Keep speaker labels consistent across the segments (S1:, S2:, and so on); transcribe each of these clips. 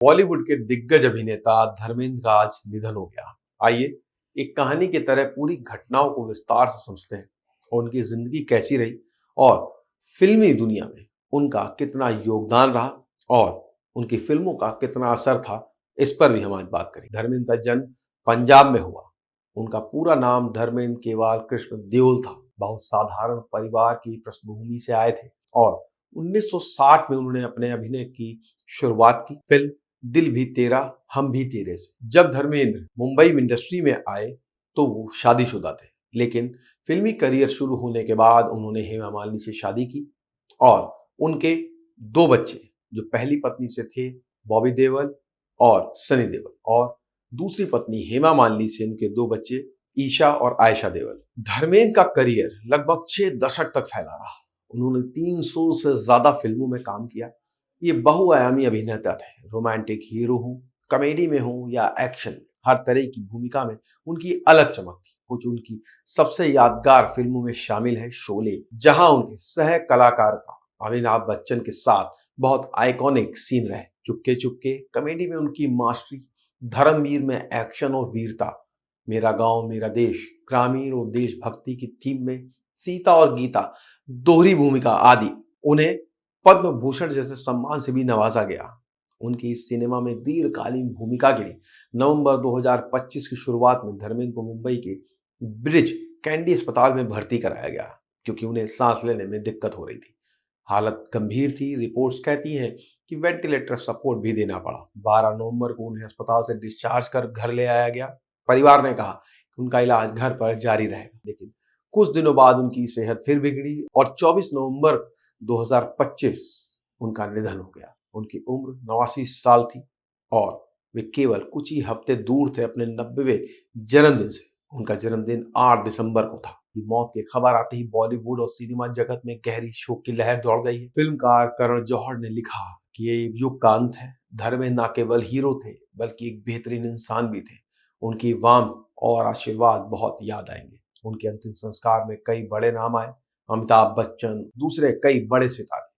S1: बॉलीवुड के दिग्गज अभिनेता धर्मेंद्र का आज निधन हो गया। आइए एक कहानी की तरह पूरी घटनाओं को विस्तार से समझते हैं और उनकी जिंदगी कैसी रही और फिल्मी दुनिया में उनका कितना योगदान रहा और उनकी फिल्मों का कितना असर था। इस पर भी हम आज बात करें। धर्मेंद्र का जन्म पंजाब में हुआ। उनका पूरा नाम धर्मेंद्र केवल कृष्ण देओल था। बहुत साधारण परिवार की पृष्ठभूमि से आए थे और 1960 में उन्होंने अपने अभिनय की शुरुआत की। फिल्म दिल भी तेरा हम भी तेरे से। जब धर्मेंद्र मुंबई इंडस्ट्री में आए तो वो शादीशुदा थे, लेकिन फिल्मी करियर शुरू होने के बाद उन्होंने हेमा मालिनी से शादी की और उनके दो बच्चे जो पहली पत्नी से थे बॉबी देओल और सनी देओल और दूसरी पत्नी हेमा मालिनी से उनके दो बच्चे ईशा और आयशा देओल। धर्मेंद्र का करियर लगभग 6 दशक तक फैला रहा। उन्होंने 300 से ज्यादा फिल्मों में काम किया। ये बहुआयामी अभिनेता थे। रोमांटिक हीरो हो, कॉमेडी में हो या एक्शन में, हर तरह की भूमिका में उनकी अलग चमक थी। कुछ उनकी सबसे यादगार फिल्मों में शामिल है शोले, जहां उनके सह कलाकार का अमिताभ बच्चन के साथ बहुत आइकॉनिक सीन रहे। चुपके चुपके कॉमेडी में उनकी मास्टरी, धर्मवीर में एक्शन और वीरता, मेरा गांव मेरा देश ग्रामीण और देशभक्ति की थीम में सीता और गीता दोहरी भूमिका आदि। उन्हें पद्म भूषण जैसे सम्मान से भी नवाजा गया। उनकी इस सिनेमा में दीर्घकालीन भूमिका के लिए नवंबर 2025 की शुरुआत में धर्मेंद्र को मुंबई के ब्रिज कैंडी अस्पताल में भर्ती कराया गया, क्योंकि उन्हें सांस लेने में दिक्कत हो रही थी। हालत गंभीर थी। रिपोर्ट्स कहती हैं कि वेंटिलेटर सपोर्ट भी देना पड़ा। 12 नवंबर को उन्हें अस्पताल से डिस्चार्ज कर घर ले आया गया। परिवार ने कहा कि उनका इलाज घर पर जारी रहेगा, लेकिन कुछ दिनों बाद उनकी सेहत फिर बिगड़ी और 24 नवंबर 2025 उनका निधन हो गया। उनकी उम्र 89 साल थी और वे केवल कुछ ही हफ्ते दूर थे अपने 90वें जन्मदिन से। उनका जन्मदिन 8 दिसंबर को था। की मौत की खबर आते ही बॉलीवुड और सिनेमा जगत में गहरी शोक की लहर दौड़ गई है। फिल्मकार करण जौहर ने लिखा कि ये एक युग का अंत है। धर्मेंद्र न केवल हीरो थे बल्कि एक बेहतरीन इंसान भी थे। उनकी वाम और आशीर्वाद बहुत याद आएंगे। उनके अंतिम संस्कार में कई बड़े नाम आए। अमिताभ बच्चन, दूसरे कई बड़े सितारे,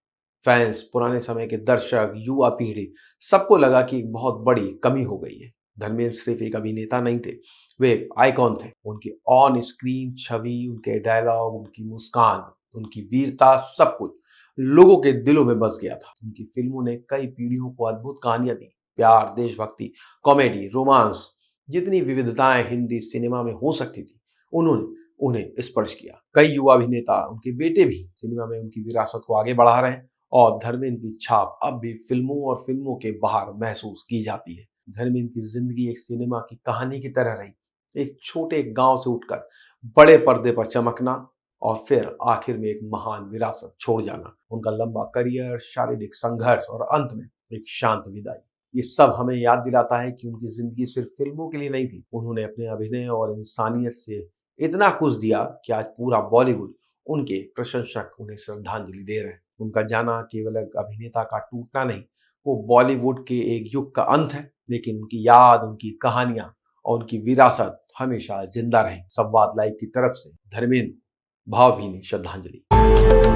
S1: फैंस, पुराने समय के दर्शक, युवा पीढ़ी, सबको लगा कि एक बहुत बड़ी कमी हो गई है। धर्मेंद्र सिर्फ एक अभिनेता नहीं थे, वे एक आइकॉन थे। उनकी ऑन स्क्रीन छवि, उनके डायलॉग, उनकी मुस्कान, उनकी वीरता, सब कुछ लोगों के दिलों में बस गया था। उनकी फिल्मों ने कई पीढ़ियों को अद्भुत कहानियां दी। प्यार, देशभक्ति, कॉमेडी, रोमांस, जितनी विविधताएं हिंदी सिनेमा में हो सकती थी, उन्होंने उन्हें स्पर्श किया। कई युवा अभिनेता, उनके बेटे भी सिनेमा में उनकी विरासत को आगे बढ़ा रहे हैं और धर्मेंद्र की छाप अब भी फिल्मों और फिल्मों के बाहर महसूस की जाती है। धर्मेंद्र की जिंदगी एक सिनेमा की कहानी की तरह रही। एक छोटे गांव से उठकर बड़े पर्दे पर चमकना और फिर आखिर में एक महान विरासत छोड़ जाना। उनका लंबा करियर, शारीरिक संघर्ष और अंत में एक शांत विदाई, ये सब हमें याद दिलाता है कि उनकी जिंदगी सिर्फ फिल्मों के लिए नहीं थी। उन्होंने अपने अभिनय और इंसानियत से इतना कुछ दिया कि आज पूरा बॉलीवुड, उनके प्रशंसक उन्हें श्रद्धांजलि दे रहे हैं। उनका जाना केवल एक अभिनेता का टूटना नहीं, वो बॉलीवुड के एक युग का अंत है, लेकिन उनकी याद, उनकी कहानियां और उनकी विरासत हमेशा जिंदा रहे। संवाद लाइव की तरफ से धर्मेंद्र भावभीनी श्रद्धांजलि।